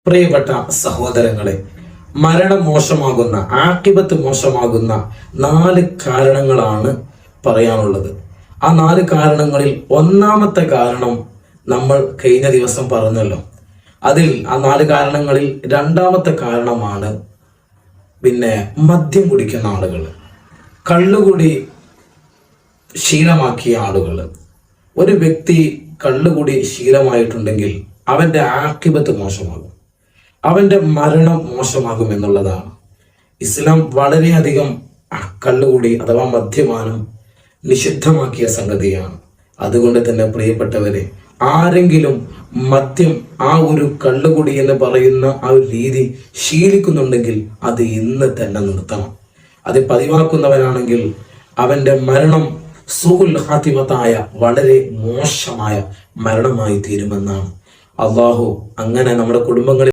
പ്രിയപ്പെട്ട സഹോദരങ്ങളെ, മരണം മോശമാകുന്ന, ആഖിബത്ത് മോശമാകുന്ന 4 കാരണങ്ങളാണ് പറയാനുള്ളത്. ആ 4 കാരണങ്ങളിൽ ഒന്നാമത്തെ കാരണം നമ്മൾ കഴിഞ്ഞ ദിവസം പറഞ്ഞല്ലോ. അതിൽ ആ 4 കാരണങ്ങളിൽ രണ്ടാമത്തെ കാരണമാണ് മദ്യം കുടിക്കുന്ന ആളുകൾ, കള്ളുകുടി ശീലമാക്കിയ ആളുകൾ. ഒരു വ്യക്തി കള്ളുകുടി ശീലമായിട്ടുണ്ടെങ്കിൽ അവന്റെ ആഖിബത്ത് മോശമാകും, അവന്റെ മരണം മോശമാകും എന്നുള്ളതാണ്. ഇസ്ലാം വളരെയധികം കള്ളുകൂടി അഥവാ മദ്യപാനം നിഷിദ്ധമാക്കിയ സംഗതിയാണ്. അതുകൊണ്ട് തന്നെ പ്രിയപ്പെട്ടവരെ, ആരെങ്കിലും മദ്യം, ആ ഒരു കള്ളുകുടി എന്ന് പറയുന്ന ആ ഒരു രീതി ശീലിക്കുന്നുണ്ടെങ്കിൽ അത് ഇന്ന് തന്നെ നിർത്തണം. അത് പതിവാക്കുന്നവനാണെങ്കിൽ അവന്റെ മരണം സൂഉൽ ഖാതിമത്തായ വളരെ മോശമായ മരണമായി തീരുമെന്നാണ്. അള്ളാഹു അങ്ങനെ നമ്മുടെ കുടുംബങ്ങളിൽ